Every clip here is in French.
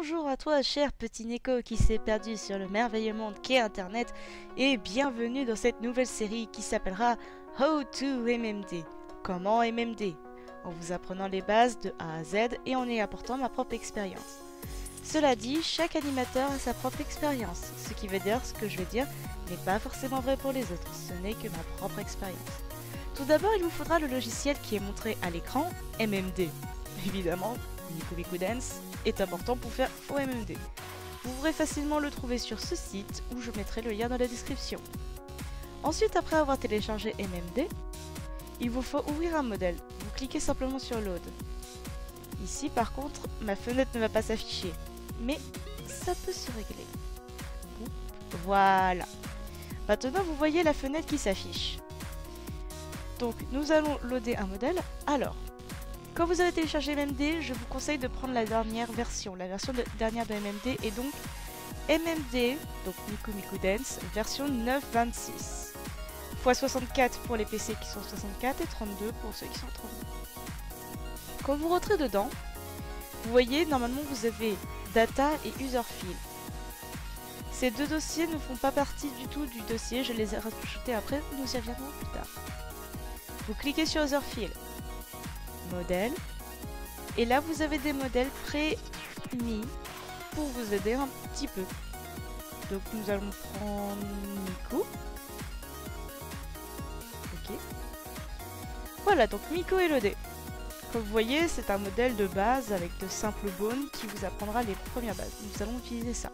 Bonjour à toi, cher petit Neko qui s'est perdu sur le merveilleux monde qu'est Internet, et bienvenue dans cette nouvelle série qui s'appellera How to MMD. Comment MMD? En vous apprenant les bases de A à Z et en y apportant ma propre expérience. Cela dit, chaque animateur a sa propre expérience, ce qui veut dire ce que je vais dire n'est pas forcément vrai pour les autres, ce n'est que ma propre expérience. Tout d'abord, il vous faudra le logiciel qui est montré à l'écran, MMD. Évidemment, Miku Dance est important pour faire au MMD. Vous pourrez facilement le trouver sur ce site où je mettrai le lien dans la description. Ensuite, après avoir téléchargé MMD, il vous faut ouvrir un modèle. Vous cliquez simplement sur Load. Ici, par contre, ma fenêtre ne va pas s'afficher, mais ça peut se régler. Voilà. Maintenant, vous voyez la fenêtre qui s'affiche. Donc, nous allons loader un modèle. Alors, quand vous avez téléchargé MMD, je vous conseille de prendre la dernière version. La version dernière de MMD est donc MMD, donc Miku Dance, version 9.26. x 64 pour les PC qui sont 64 et 32 pour ceux qui sont 32. Quand vous rentrez dedans, vous voyez, normalement vous avez Data et User File. Ces deux dossiers ne font pas partie du tout du dossier, je les ai rajoutés après, nous y reviendrons plus tard. Vous cliquez sur User File. Modèle, et là vous avez des modèles pré-mis pour vous aider un petit peu. Donc nous allons prendre Miku. Ok. Voilà, donc Miku est loadé. Comme vous voyez, c'est un modèle de base avec de simples bones qui vous apprendra les premières bases. Nous allons utiliser ça.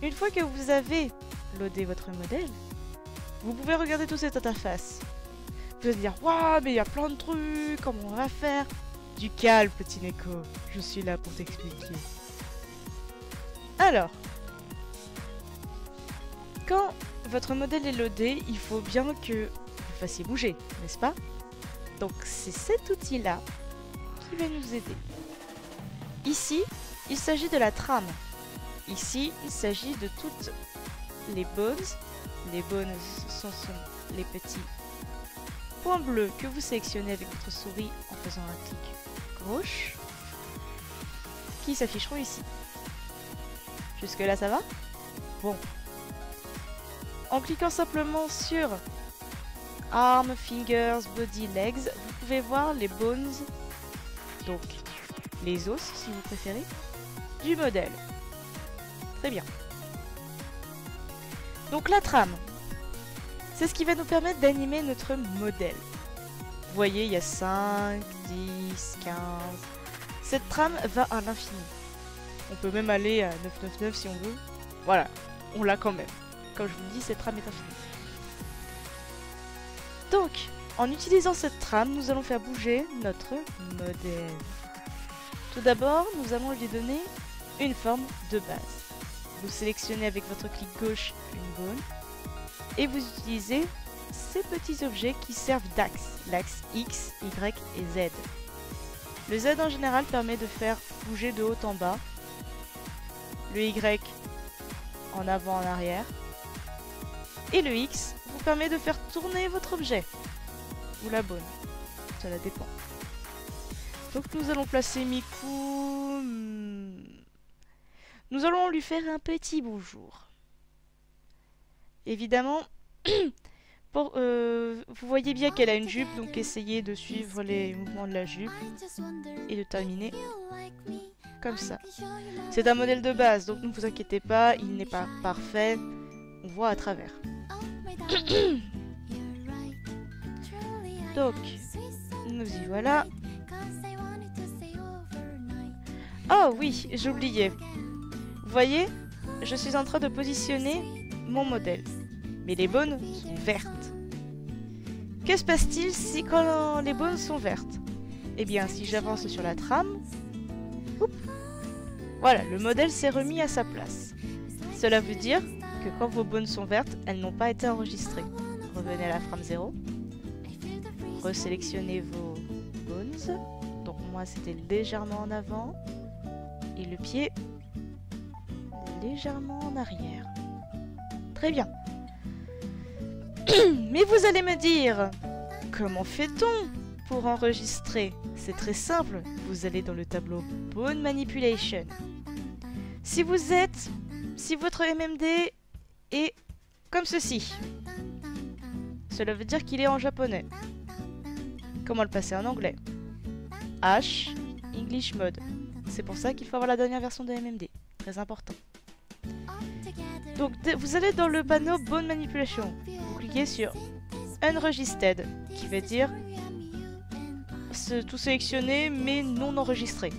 Une fois que vous avez loadé votre modèle, vous pouvez regarder toute cette interface. Vous allez dire, waouh, mais il y a plein de trucs, comment on va faire? Du calme, petit Neko, je suis là pour t'expliquer. Alors, quand votre modèle est loadé, il faut bien que vous fassiez bouger, n'est-ce pas? Donc, c'est cet outil-là qui va nous aider. Ici, il s'agit de la trame. Ici, il s'agit de toutes les bones. Les bones sont les petits points bleus que vous sélectionnez avec votre souris en faisant un clic gauche qui s'afficheront ici. Jusque là ça va? Bon. En cliquant simplement sur Arm, Fingers, Body, Legs, vous pouvez voir les bones, donc les os si vous préférez, du modèle. Très bien. Donc la trame. C'est ce qui va nous permettre d'animer notre modèle. Vous voyez, il y a 5, 10, 15... Cette trame va à l'infini. On peut même aller à 999 si on veut. Voilà, on l'a quand même. Comme je vous le dis, cette trame est infinie. Donc, en utilisant cette trame, nous allons faire bouger notre modèle. Tout d'abord, nous allons lui donner une forme de base. Vous sélectionnez avec votre clic gauche une bone. Et vous utilisez ces petits objets qui servent d'axe, l'axe X, Y et Z. Le Z en général permet de faire bouger de haut en bas, le Y en avant en arrière, et le X vous permet de faire tourner votre objet, ou la bonne, cela dépend. Donc nous allons placer Miku, nous allons lui faire un petit bonjour. Évidemment, vous voyez bien qu'elle a une jupe, donc essayez de suivre les mouvements de la jupe et de terminer comme ça. C'est un modèle de base, donc ne vous inquiétez pas, il n'est pas parfait, on voit à travers. Donc, nous y voilà. Oh oui, j'oubliais. Vous voyez, je suis en train de positionner mon modèle, mais les bones sont vertes. Que se passe-t-il si quand les bones sont vertes? Eh bien, si j'avance sur la trame, oups, voilà, le modèle s'est remis à sa place. Cela veut dire que quand vos bones sont vertes, elles n'ont pas été enregistrées. Revenez à la frame 0, resélectionnez vos bones. Donc moi, c'était légèrement en avant et le pied légèrement en arrière. Très bien. Mais vous allez me dire, comment fait-on pour enregistrer? C'est très simple, vous allez dans le tableau Bone Manipulation. Si votre MMD est comme ceci, cela veut dire qu'il est en japonais. Comment le passer en anglais? H, English Mode. C'est pour ça qu'il faut avoir la dernière version de MMD. Très important. Donc vous allez dans le panneau Bone Manipulation. Vous cliquez sur Unregistered, qui veut dire tout sélectionné mais non enregistré.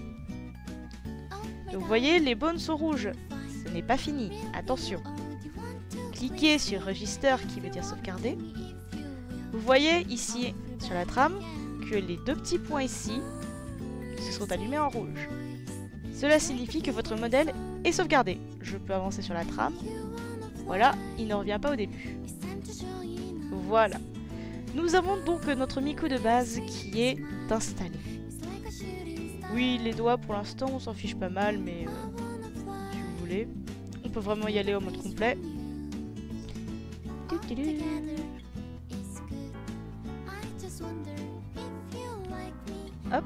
Donc vous voyez, les bones sont rouges. Ce n'est pas fini, attention. Cliquez sur Register, qui veut dire sauvegarder. Vous voyez ici sur la trame que les deux petits points ici se sont allumés en rouge. Cela signifie que votre modèle est sauvegardé. Je peux avancer sur la trame. Voilà, il ne revient pas au début. Voilà. Nous avons donc notre Miku de base qui est installé. Oui, les doigts pour l'instant on s'en fiche pas mal, mais si vous voulez, on peut vraiment y aller au mode complet. Hop.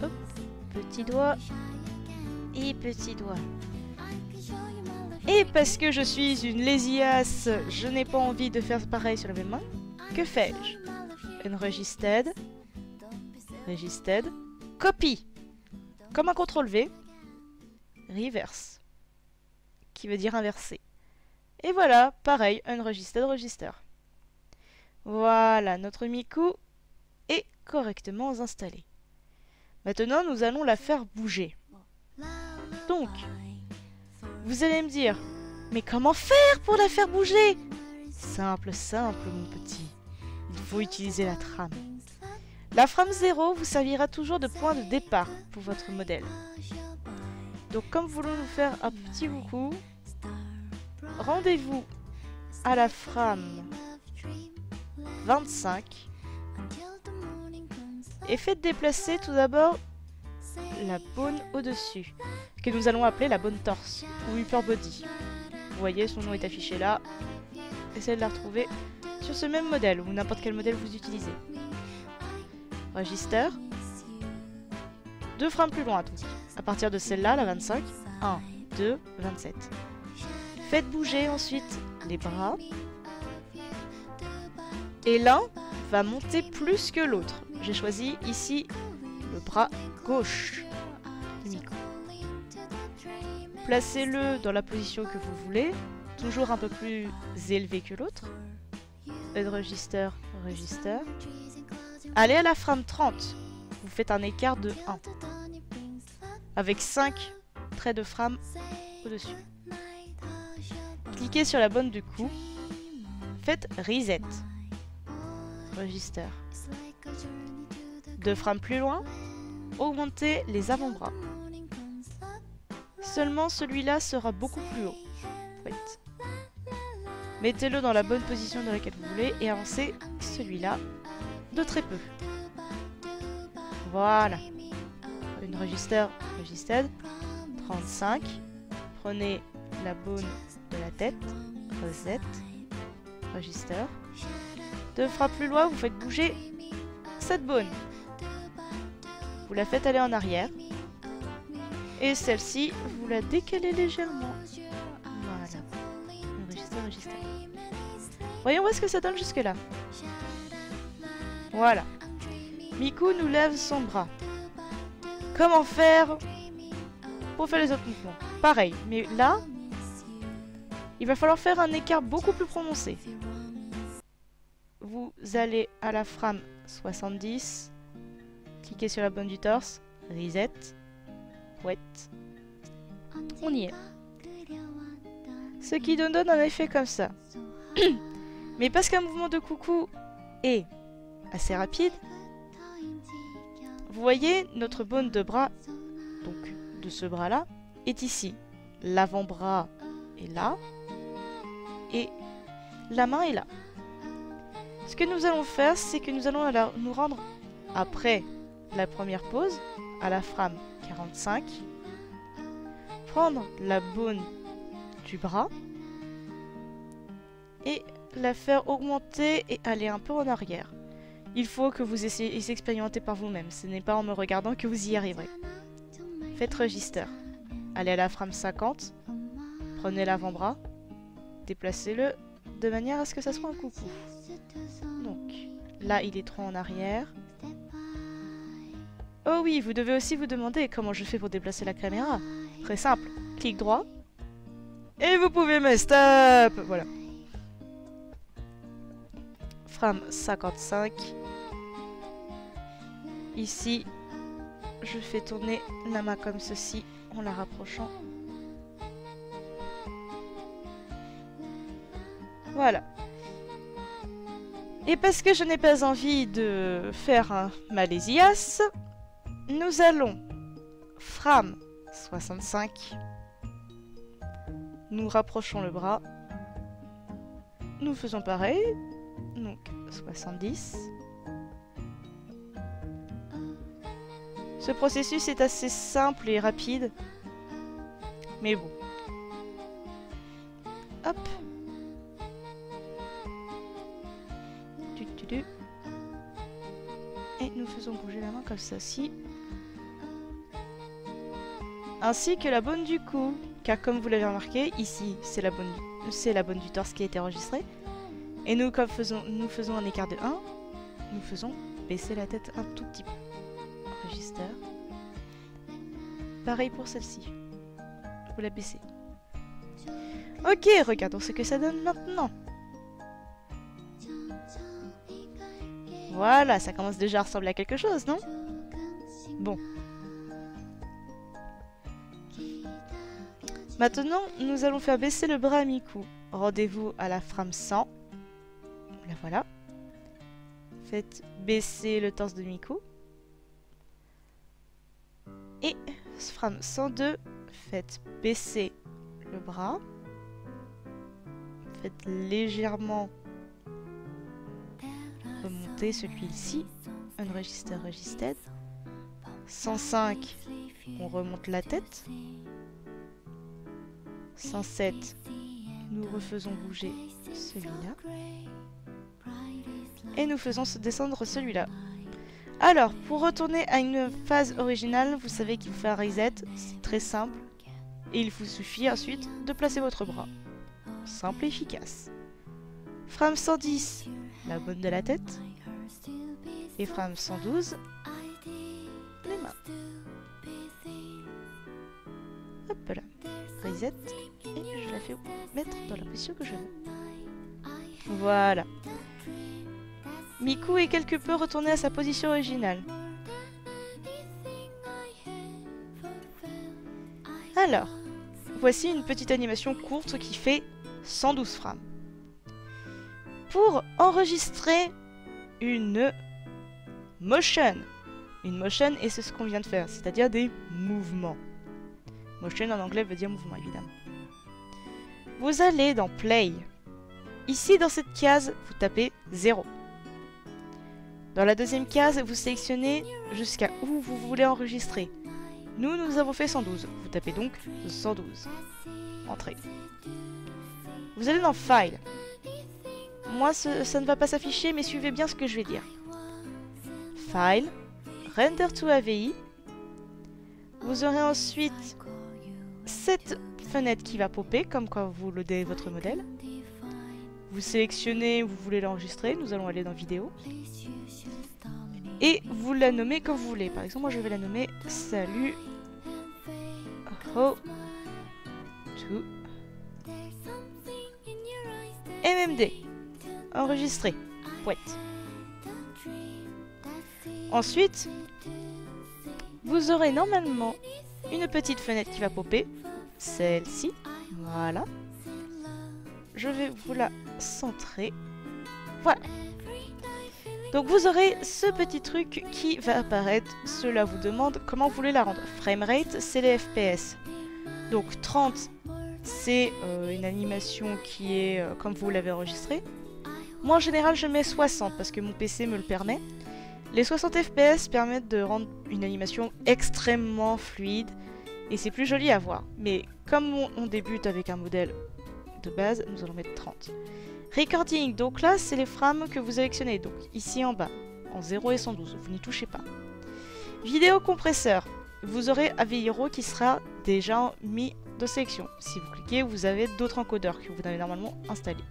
Hop. Petit doigt. Et petit doigt. Et parce que je suis une lazy ass, je n'ai pas envie de faire pareil sur la même main. Que fais-je? Unregistered. Registered. Copy. Comme un CTRL V. Reverse. Qui veut dire inverser. Et voilà, pareil, Unregistered, Register. Voilà, notre Miku est correctement installée. Maintenant, nous allons la faire bouger. Donc, vous allez me dire, mais comment faire pour la faire bouger? Simple, simple, mon petit. Il faut utiliser la trame. La frame 0 vous servira toujours de point de départ pour votre modèle. Donc, comme voulons nous faire un petit coucou, rendez-vous à la frame 25 et faites déplacer tout d'abord la bone au-dessus, que nous allons appeler la bone torse ou upper body. Vous voyez, son nom est affiché là. Essayez de la retrouver sur ce même modèle ou n'importe quel modèle vous utilisez. Register. 2 frames plus loin, donc. À partir de celle-là, la 25. 1, 2, 27. Faites bouger ensuite les bras. Et l'un va monter plus que l'autre. J'ai choisi ici le bras gauche du Miku. Placez-le dans la position que vous voulez, toujours un peu plus élevé que l'autre. Register, register. Allez à la frame 30. Vous faites un écart de 1. Avec 5 traits de frame au-dessus. Cliquez sur la bonne du coup. Faites Reset. Register. 2 frames plus loin. Augmentez les avant-bras. Seulement celui-là sera beaucoup plus haut. Mettez-le dans la bonne position dans laquelle vous voulez et avancez celui-là de très peu. Voilà. Une register, registered. 35. Prenez la bone de la tête. Reset. Register. 2 frappes plus loin, vous faites bouger cette bone. Vous la faites aller en arrière. Et celle-ci, vous la décalez légèrement. Voilà. Register, register. Voyons où est-ce que ça donne jusque-là. Voilà. Miku nous lève son bras. Comment faire pour faire les autres mouvements? Pareil, mais là, il va falloir faire un écart beaucoup plus prononcé. Vous allez à la frame 70, cliquez sur la bonne du torse, reset, wet. On y est. Ce qui nous donne un effet comme ça. Mais parce qu'un mouvement de coucou est assez rapide, vous voyez notre bone de bras, donc de ce bras-là, est ici. L'avant-bras est là et la main est là. Ce que nous allons faire, c'est que nous allons nous rendre après la première pause, à la frame 45, prendre la bone du bras et la faire augmenter et aller un peu en arrière. Il faut que vous essayez expérimenter par vous-même. Ce n'est pas en me regardant que vous y arriverez. Faites register. Allez à la frame 50. Prenez l'avant-bras. Déplacez-le de manière à ce que ça soit un coucou. Donc, là, il est trop en arrière. Oh oui, vous devez aussi vous demander comment je fais pour déplacer la caméra. Très simple. Clic droit. Et vous pouvez me stop. Voilà. Frame 55. Ici, je fais tourner la main comme ceci en la rapprochant. Voilà. Et parce que je n'ai pas envie de faire un Malésias, nous allons frame 65. Nous rapprochons le bras. Nous faisons pareil. Donc 70. Ce processus est assez simple et rapide. Mais bon. Hop. Et nous faisons bouger la main comme ceci. Ainsi que la bonne du cou. Car comme vous l'avez remarqué, ici c'est la bonne du torse qui a été enregistrée. Et nous, comme nous faisons un écart de 1, nous faisons baisser la tête un tout petit peu. Register. Pareil pour celle-ci. Vous la baissez. Ok, regardons ce que ça donne maintenant. Voilà, ça commence déjà à ressembler à quelque chose, non? Bon. Maintenant, nous allons faire baisser le bras à mi-cou. Rendez-vous à la frame 100. La voilà. Faites baisser le torse de mi-cou. Et frame 102, faites baisser le bras. Faites légèrement remonter celui-ci. Unregister, registered. 105, on remonte la tête. 107, nous refaisons bouger celui-là. Et nous faisons se descendre celui-là. Alors, pour retourner à une phase originale, vous savez qu'il faut faire un reset. C'est très simple. Et il vous suffit ensuite de placer votre bras. Simple et efficace. Frame 110, la bonne de la tête. Et frame 112, les mains. Hop là. Reset. Et je la fais mettre dans la position que je veux. Voilà. Miku est quelque peu retourné à sa position originale. Alors, voici une petite animation courte qui fait 112 frames. Pour enregistrer une motion, et c'est ce qu'on vient de faire, c'est-à-dire des mouvements. Motion en anglais veut dire mouvement, évidemment. Vous allez dans Play. Ici, dans cette case, vous tapez 0. Dans la deuxième case, vous sélectionnez jusqu'à où vous voulez enregistrer. Nous avons fait 112. Vous tapez donc 112. Entrée. Vous allez dans File. Moi, ça ne va pas s'afficher, mais suivez bien ce que je vais dire. File. Render to AVI. Vous aurez ensuite cette fenêtre qui va popper, comme quand vous loadez votre modèle. Vous sélectionnez où vous voulez l'enregistrer. Nous allons aller dans Vidéo. Et vous la nommez comme vous voulez. Par exemple, moi je vais la nommer Salut How to MMD. Enregistrer. Pouette. Ensuite, vous aurez normalement une petite fenêtre qui va popper. Celle-ci. Voilà. Je vais vous la centrer. Voilà. Donc vous aurez ce petit truc qui va apparaître. Cela vous demande comment vous voulez la rendre. Framerate, c'est les FPS. Donc 30, c'est une animation qui est comme vous l'avez enregistré. Moi en général je mets 60 parce que mon PC me le permet. Les 60 FPS permettent de rendre une animation extrêmement fluide. Et c'est plus joli à voir. Mais comme on débute avec un modèle de base, nous allons mettre 30. Recording, donc là c'est les frames que vous sélectionnez, donc ici en bas. en 0 et 112, vous n'y touchez pas. Vidéo compresseur, vous aurez AVI-RAW qui sera déjà mis de sélection. Si vous cliquez, vous avez d'autres encodeurs que vous avez normalement installés.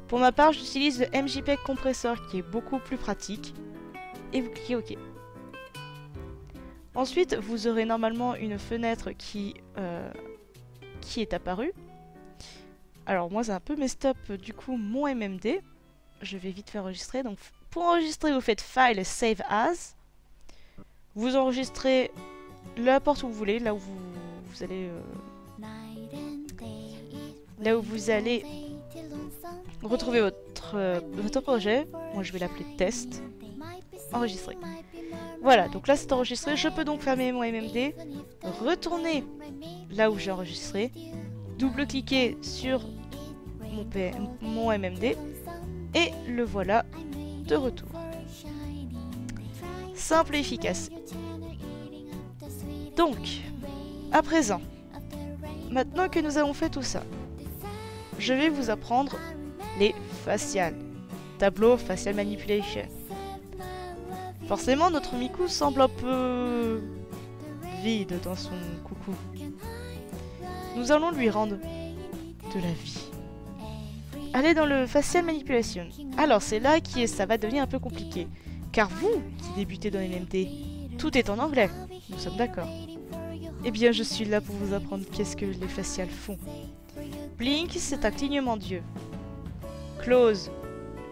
Pour ma part, j'utilise le MJPEG compresseur qui est beaucoup plus pratique. Et vous cliquez OK. Ensuite, vous aurez normalement une fenêtre qui est apparue. Alors moi, c'est un peu messed up du coup mon MMD. Je vais vite faire enregistrer. Donc pour enregistrer, vous faites File Save As. Vous enregistrez la porte où vous voulez, là où vous allez retrouver votre projet. Moi je vais l'appeler test. Enregistrer. Voilà, donc là c'est enregistré. Je peux donc fermer mon MMD, retourner là où j'ai enregistré, double-cliquer sur mon MMD et le voilà de retour. Simple et efficace. Donc, à présent, maintenant que nous avons fait tout ça, je vais vous apprendre les faciales. Tableau Facial Manipulation. Forcément, notre Miku semble un peu vide dans son coucou. Nous allons lui rendre de la vie. Allez dans le Facial Manipulation. Alors, c'est là que ça va devenir un peu compliqué. Car vous, qui débutez dans MMD, tout est en anglais. Nous sommes d'accord. Eh bien, je suis là pour vous apprendre qu'est-ce que les faciales font. Blink, c'est un clignement d'yeux. Close,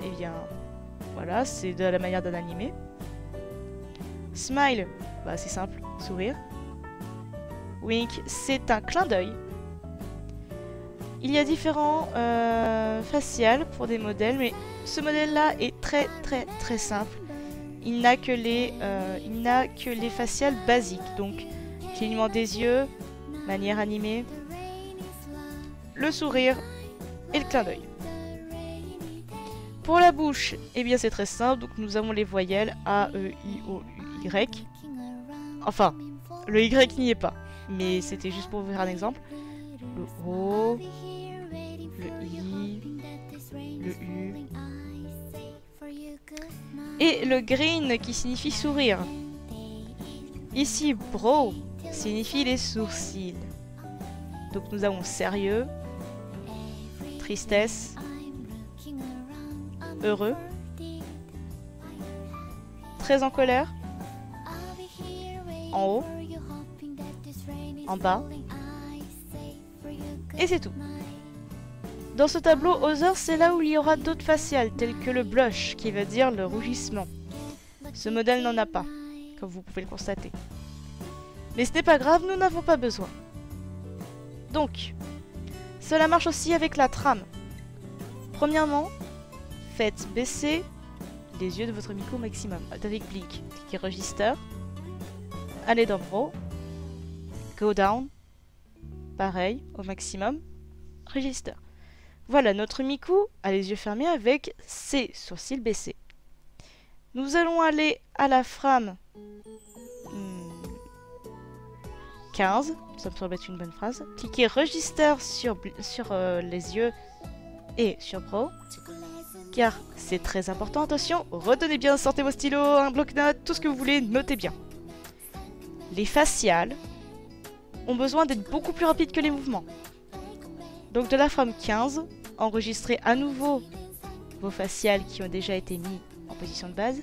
eh bien, voilà, c'est de la manière d'un animé. Smile, bah c'est simple, sourire. Wink, c'est un clin d'œil. Il y a différents faciales pour des modèles, mais ce modèle-là est très simple. Il n'a que les faciales basiques, donc clignement des yeux, manière animée, le sourire et le clin d'œil. Pour la bouche, eh bien c'est très simple, donc nous avons les voyelles A, E, I, O, U, Y. Enfin, le Y n'y est pas, mais c'était juste pour vous faire un exemple. Le O, le I, le U. Et le green qui signifie sourire. Ici, brow signifie les sourcils. Donc nous avons sérieux, tristesse, heureux, très en colère, en haut, en bas, et c'est tout. Dans ce tableau, Other, c'est là où il y aura d'autres faciales, telles que le blush, qui veut dire le rougissement. Ce modèle n'en a pas, comme vous pouvez le constater. Mais ce n'est pas grave, nous n'avons pas besoin. Donc, cela marche aussi avec la trame. Premièrement, faites baisser les yeux de votre Miku au maximum. Avec Blink, cliquez Register. Allez dans Brow. Go down. Pareil, au maximum. Register. Voilà, notre Miku a les yeux fermés avec ses sourcils baissés. Nous allons aller à la frame 15. Ça me semble être une bonne phrase. Cliquez Register sur les yeux et sur Brow. Car c'est très important, attention, retenez bien, sortez vos stylos, un bloc-notes, tout ce que vous voulez, notez bien. Les faciales ont besoin d'être beaucoup plus rapides que les mouvements. Donc de la frame 15, enregistrez à nouveau vos faciales qui ont déjà été mis en position de base.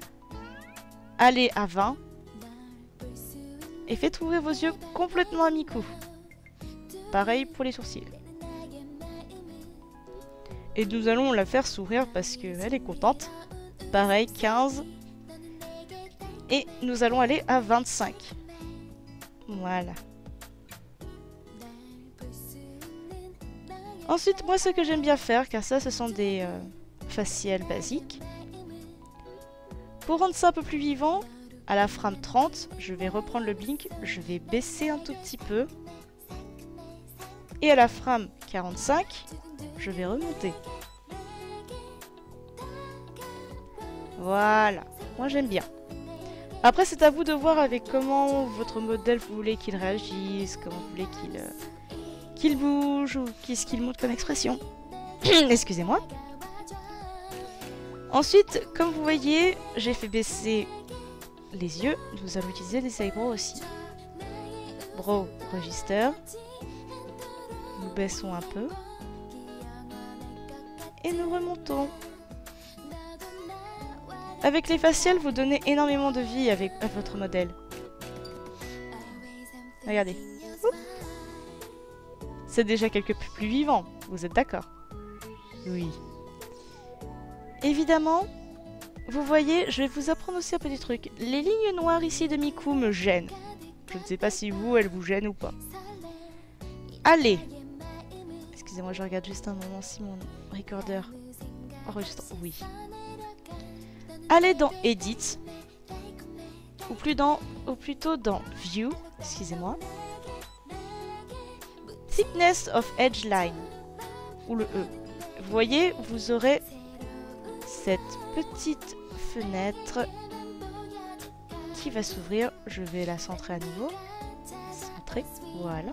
Allez à 20 et faites ouvrir vos yeux complètement à mi-coup. Pareil pour les sourcils. Et nous allons la faire sourire parce qu'elle est contente. Pareil, 15. Et nous allons aller à 25. Voilà. Ensuite, moi, ce que j'aime bien faire, car ça, ce sont des faciales basiques. Pour rendre ça un peu plus vivant, à la frame 30, je vais reprendre le blink. Je vais baisser un tout petit peu. Et à la frame 45, je vais remonter. Voilà, moi j'aime bien. Après c'est à vous de voir avec comment votre modèle vous voulez qu'il réagisse, comment vous voulez qu'il bouge ou qu'est-ce qu'il montre comme expression. Excusez-moi. Ensuite, comme vous voyez, j'ai fait baisser les yeux. Nous allons utiliser les eyebrows aussi. Brow Register. Nous baissons un peu. Et nous remontons. Avec les faciales, vous donnez énormément de vie à votre modèle. Regardez. C'est déjà quelque peu plus vivant. Vous êtes d'accord? Oui. Évidemment, vous voyez, je vais vous apprendre aussi un petit truc. Les lignes noires ici de Miku me gênent. Je ne sais pas si vous, elles vous gênent ou pas. Allez. Excusez-moi, je regarde juste un moment si mon recorder enregistre. Oui. Allez dans Edit. Ou plutôt dans View. Excusez-moi. Thickness of Edge Line. Ou le E. Vous voyez, vous aurez cette petite fenêtre qui va s'ouvrir. Je vais la centrer à nouveau. Centrer, voilà.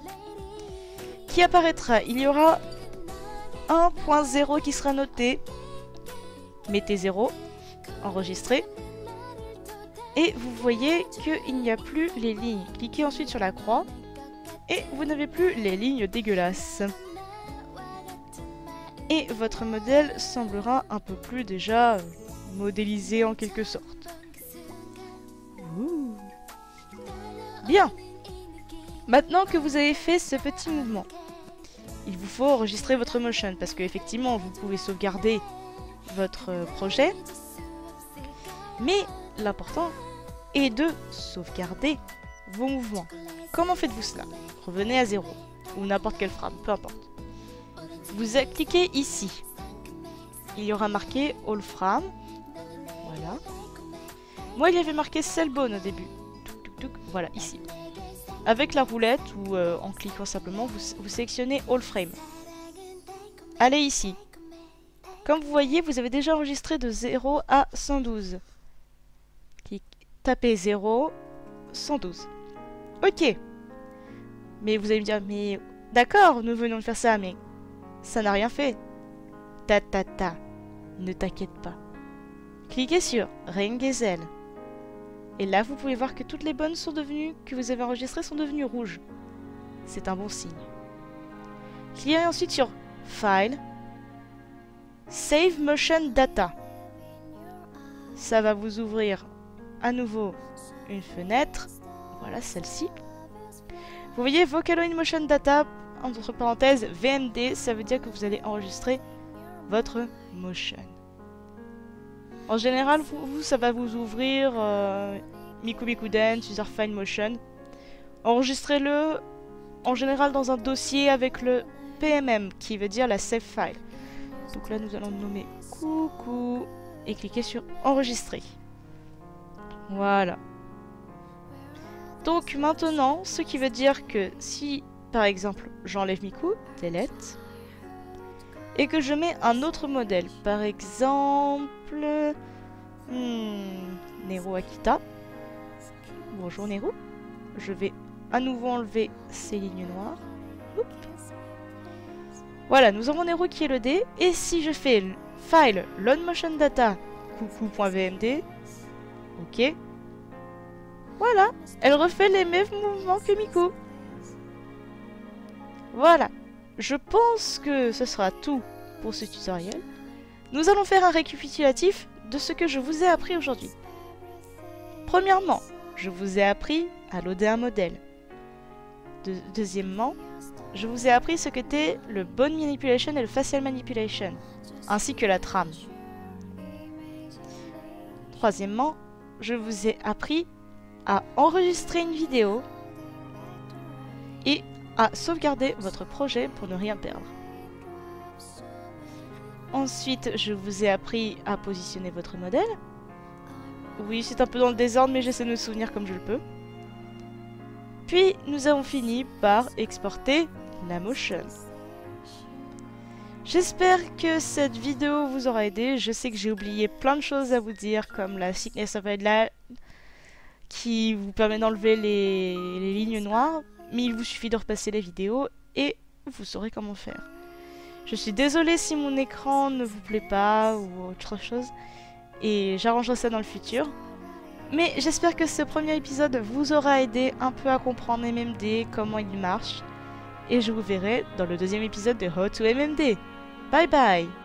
Qui apparaîtra. Il y aura 1.0 qui sera noté. Mettez 0. Enregistrer. Et vous voyez qu'il n'y a plus les lignes. Cliquez ensuite sur la croix. Et vous n'avez plus les lignes dégueulasses. Et votre modèle semblera un peu plus déjà modélisé en quelque sorte. Ouh. Bien. Maintenant que vous avez fait ce petit mouvement, il vous faut enregistrer votre motion parce qu'effectivement vous pouvez sauvegarder votre projet. Mais l'important est de sauvegarder vos mouvements. Comment faites-vous cela? Revenez à 0 ou n'importe quelle frame, peu importe. Vous cliquez ici. Il y aura marqué All Frame. Voilà. Moi, il y avait marqué Cellbone au début. Touc, touc, touc. Voilà, ici. Avec la roulette ou en cliquant simplement, vous sélectionnez All Frame. Allez ici. Comme vous voyez, vous avez déjà enregistré de 0 à 112. Tapez 0, 112. Ok. Mais vous allez me dire, mais d'accord, nous venons de faire ça, mais ça n'a rien fait. Ta. Ne t'inquiète pas. Cliquez sur Reingesel. Et là, vous pouvez voir que toutes les bonnes que vous avez enregistrées sont devenues rouges. C'est un bon signe. Cliquez ensuite sur File. Save Motion Data. Ça va vous ouvrir à nouveau une fenêtre. Voilà, celle-ci. Vous voyez Vocaloid Motion Data, entre parenthèses, VMD, ça veut dire que vous allez enregistrer votre motion. En général, ça va vous ouvrir Miku Miku Dance, User File Motion. Enregistrez-le en général dans un dossier avec le PMM, qui veut dire la Save File. Donc là, nous allons nommer Coucou et cliquer sur Enregistrer. Voilà. Donc maintenant, ce qui veut dire que si, par exemple, j'enlève Miku, delete, et que je mets un autre modèle, par exemple, Nero Akita. Bonjour Nero. Je vais à nouveau enlever ces lignes noires. Oups. Voilà, nous avons Nero qui est loadé, et si je fais File, Load Motion Data, coucou.vmd, ok. Voilà, elle refait les mêmes mouvements que Miku. Voilà, je pense que ce sera tout pour ce tutoriel. Nous allons faire un récapitulatif de ce que je vous ai appris aujourd'hui. Premièrement, je vous ai appris à loader un modèle. Deuxièmement, je vous ai appris ce qu'était le Bone Manipulation et le Facial Manipulation, ainsi que la trame. Troisièmement, je vous ai appris à enregistrer une vidéo et à sauvegarder votre projet pour ne rien perdre. Ensuite, je vous ai appris à positionner votre modèle. Oui, c'est un peu dans le désordre, mais j'essaie de me souvenir comme je le peux. Puis, nous avons fini par exporter la motion. J'espère que cette vidéo vous aura aidé. Je sais que j'ai oublié plein de choses à vous dire, comme la Thickness of Headline, qui vous permet d'enlever les lignes noires, mais il vous suffit de repasser la vidéo et vous saurez comment faire. Je suis désolée si mon écran ne vous plaît pas ou autre chose, et j'arrangerai ça dans le futur. Mais j'espère que ce premier épisode vous aura aidé un peu à comprendre MMD, comment il marche. Et je vous verrai dans le deuxième épisode de How to MMD. Bye bye!